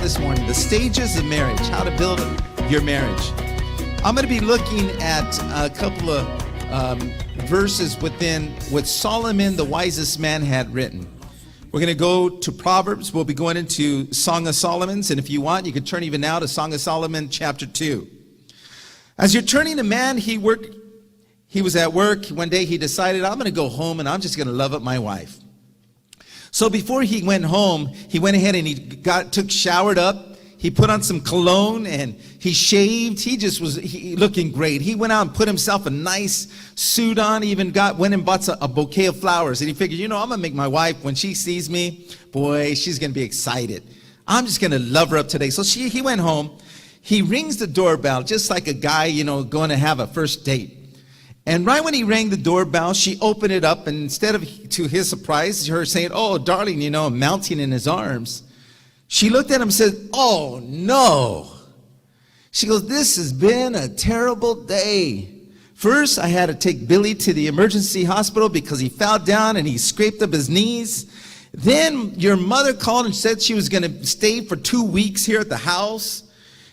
this morning, the stages of marriage, how to build your marriage. I'm going to be looking at a couple of verses within what Solomon, the wisest man, had written. We're going to go to Proverbs. We'll be going into Song of Solomon's, and if you want, you can turn even now to Song of Solomon, chapter 2. As you're turning to man, he was at work. One day he decided, I'm going to go home and I'm just going to love up my wife. So before he went home, he went ahead and he showered up. He put on some cologne and he shaved. He was looking great. He went out and put himself a nice suit on. He even went and bought a bouquet of flowers. And he figured, I'm going to make my wife, when she sees me, boy, she's going to be excited. I'm just going to love her up today. So he went home. He rings the doorbell just like a guy, going to have a first date. And right when he rang the doorbell, she opened it up, and instead of, to his surprise, her saying, "Oh, darling," mounting in his arms, she looked at him and said, "Oh, no." She goes, "This has been a terrible day. First, I had to take Billy to the emergency hospital because he fell down and he scraped up his knees. Then your mother called and said she was going to stay for 2 weeks here at the house.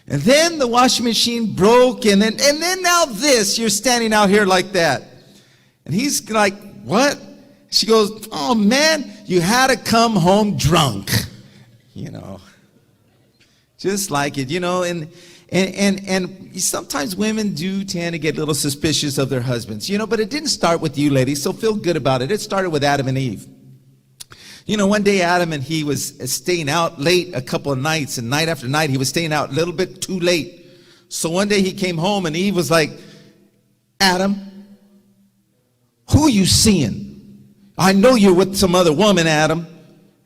And then the washing machine broke, and then now this, you're standing out here like that." And he's like, "What?" She goes, "Oh man, you had to come home drunk." Just like it, and sometimes women do tend to get a little suspicious of their husbands, but it didn't start with you ladies, so feel good about it. It started with Adam and Eve. One day Adam and he was staying out late a couple of nights, and night after night he was staying out a little bit too late. So one day he came home and Eve was like, "Adam, who are you seeing? I know you're with some other woman, Adam."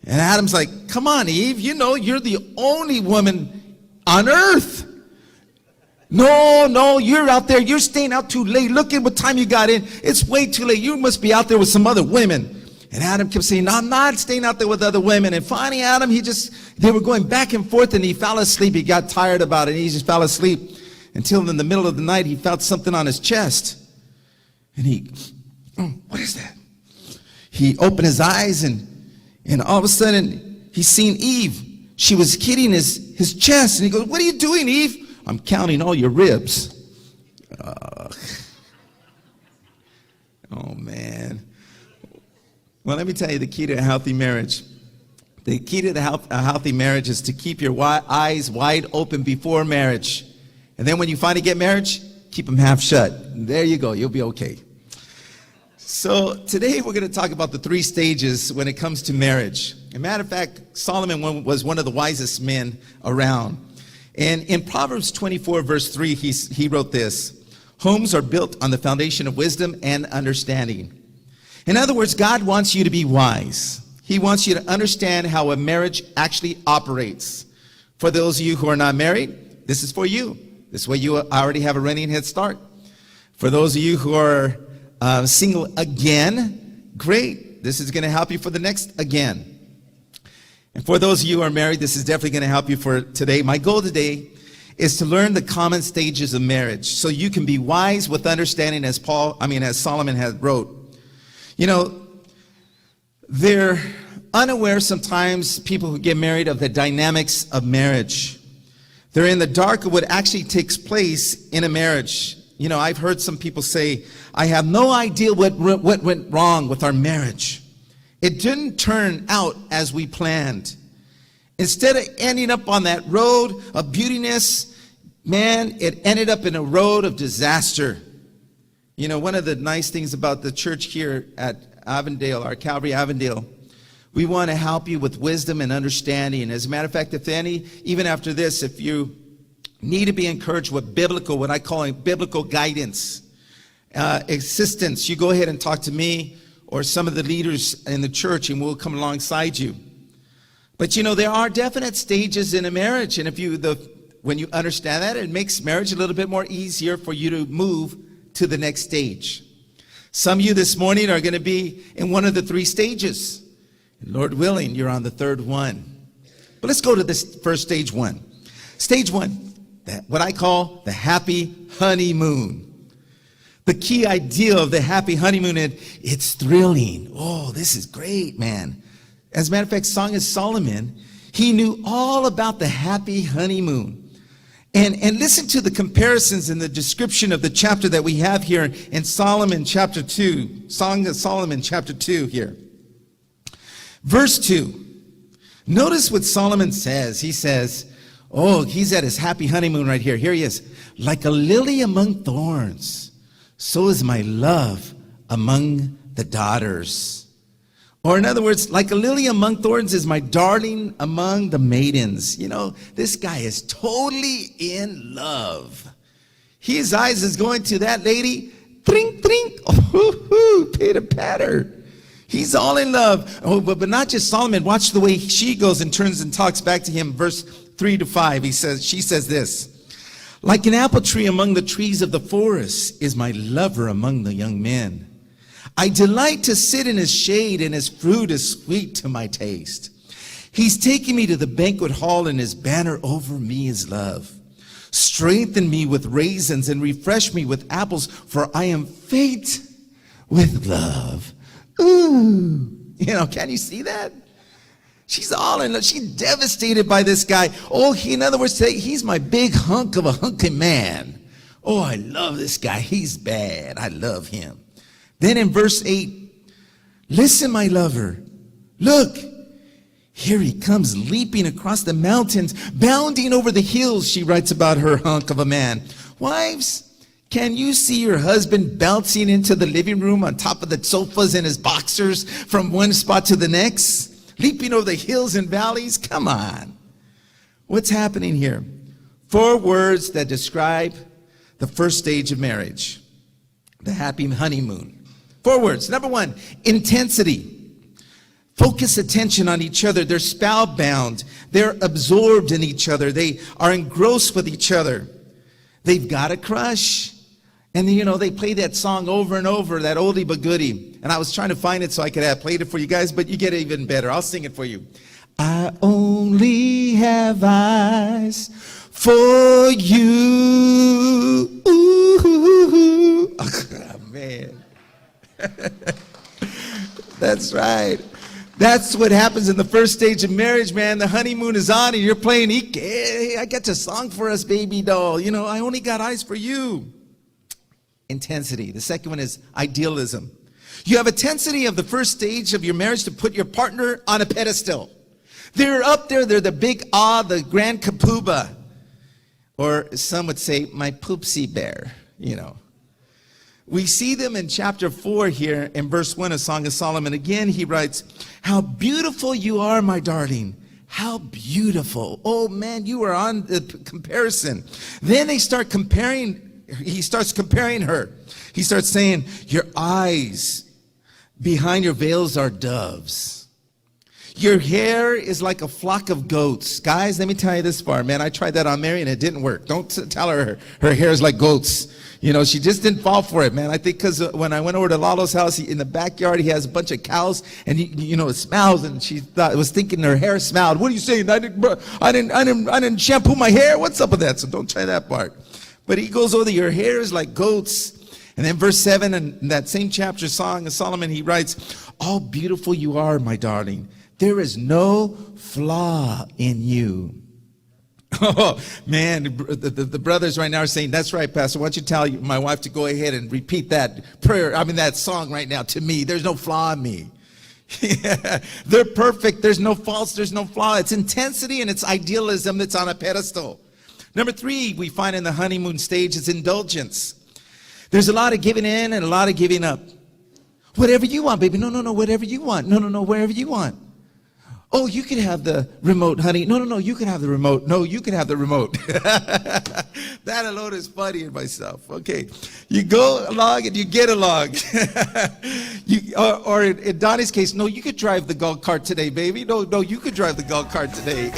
And Adam's like, "Come on, Eve, you're the only woman on earth. No, you're out there, you're staying out too late. Look at what time you got in. It's way too late. You must be out there with some other women." And Adam kept saying, "No, I'm not staying out there with other women." And finally, Adam, they were going back and forth, and he fell asleep. He got tired about it, and he just fell asleep until in the middle of the night, he felt something on his chest. And what is that? He opened his eyes, and all of a sudden, he's seen Eve. She was hitting his chest, and he goes, "What are you doing, Eve?" "I'm counting all your ribs." Oh, man. Well, let me tell you the key to a healthy marriage. The key to a healthy marriage is to keep your eyes wide open before marriage. And then when you finally get married, keep them half shut. There you go. You'll be okay. So today we're going to talk about the 3 stages when it comes to marriage. As a matter of fact, Solomon was one of the wisest men around. And in Proverbs 24, verse 3, he wrote this: "Homes are built on the foundation of wisdom and understanding." In other words, God wants you to be wise. He wants you to understand how a marriage actually operates. For those of you who are not married, this is for you. This way you already have a running head start. For those of you who are single again, great. This is going to help you for the next again. And for those of you who are married, this is definitely going to help you for today. My goal today is to learn the common stages of marriage so you can be wise with understanding, as Solomon had wrote. They're unaware sometimes, people who get married, of the dynamics of marriage. They're in the dark of what actually takes place in a marriage. I've heard some people say, "I have no idea what went wrong with our marriage. It didn't turn out as we planned. Instead of ending up on that road of beautiness, man, it ended up in a road of disaster." One of the nice things about the church here at Avondale, our Calvary Avondale, we want to help you with wisdom and understanding. As a matter of fact, even after this, if you need to be encouraged with what I call biblical guidance, assistance, you go ahead and talk to me or some of the leaders in the church, and we'll come alongside you. But there are definite stages in a marriage, and when you understand that, it makes marriage a little bit more easier for you to move to the next stage. Some of you this morning are going to be in one of the 3 stages. And Lord willing, you're on the 3rd one. But let's go to this first stage 1. Stage 1, what I call the happy honeymoon. The key idea of the happy honeymoon is it's thrilling. Oh, this is great, man. As a matter of fact, Song of Solomon, He knew all about the happy honeymoon. And listen to the comparisons in the description of the chapter that we have here in Solomon chapter 2. Song of Solomon chapter 2 here. Verse 2. Notice what Solomon says. He says, oh, he's at his happy honeymoon right here. Here he is. Like a lily among thorns, so is my love among the daughters. Or in other words, like a lily among thorns is my darling among the maidens. You know, this guy is totally in love. His eyes is going to that lady. Trink, trink. Oh, pitter patter. He's all in love. Oh, but not just Solomon. Watch the way she goes and turns and talks back to him. Verse 3-5. She says this. Like an apple tree among the trees of the forest is my lover among the young men. I delight to sit in his shade, and his fruit is sweet to my taste. He's taken me to the banquet hall, and his banner over me is love. Strengthen me with raisins and refresh me with apples, for I am faint with love. Ooh, you know, can you see that? She's all in love. She's devastated by this guy. Oh, in other words, he's my big hunk of a hunky man. Oh, I love this guy. He's bad. I love him. Then in verse 8, listen, my lover. Look, here he comes leaping across the mountains, bounding over the hills, she writes about her hunk of a man. Wives, can you see your husband bouncing into the living room on top of the sofas in his boxers from one spot to the next? Leaping over the hills and valleys? Come on. What's happening here? 4 words that describe the first stage of marriage, the happy honeymoon. 4 words. Number 1, intensity. Focus attention on each other. They're spellbound. They're absorbed in each other. They are engrossed with each other. They've got a crush. And you know, they play that song over and over, that oldie but goodie. And I was trying to find it so I could have played it for you guys, but you get it even better. I'll sing it for you. I only have eyes for you. Ooh, oh, man. That's right. That's what happens in the first stage of marriage, man. The honeymoon is on and you're playing, hey, I got a song for us, baby doll. You know, I only got eyes for you. Intensity. The second one is idealism. You have a tendency of the first stage of your marriage to put your partner on a pedestal. They're up there. They're the big the grand kapuba. Or some would say, my poopsie bear, you know. We see them in chapter 4 here in verse 1 of Song of Solomon. Again, he writes, how beautiful you are, my darling. How beautiful. Oh, man, you are on the comparison. Then he starts comparing her. He starts saying, your eyes behind your veils are doves. Your hair is like a flock of goats. Guys, let me tell you this part, man. I tried that on Mary and it didn't work. Don't tell her hair is like goats. You know, she just didn't fall for it, man. I think because when I went over to Lalo's house, in the backyard, he has a bunch of cows, and you know, it smells, and she was thinking her hair smelled. What are you saying? I didn't shampoo my hair? What's up with that? So don't try that part. But he goes over there, your hair is like goats. And then verse 7, in that same chapter, Song of Solomon, he writes, all beautiful you are, my darling. There is no flaw in you. Oh, man, the brothers right now are saying, that's right, Pastor. Why don't you tell my wife to go ahead and repeat that prayer, that song right now to me. There's no flaw in me. Yeah, they're perfect. There's no faults. There's no flaw. It's intensity and it's idealism that's on a pedestal. Number 3, we find in the honeymoon stage is indulgence. There's a lot of giving in and a lot of giving up. Whatever you want, baby. No, whatever you want. No, wherever you want. Oh, you can have the remote, honey. No, you can have the remote. No, you can have the remote. That alone is funny in myself. Okay, you go along and you get along. Or in Donnie's case, no, you could drive the golf cart today, baby. No, you could drive the golf cart today.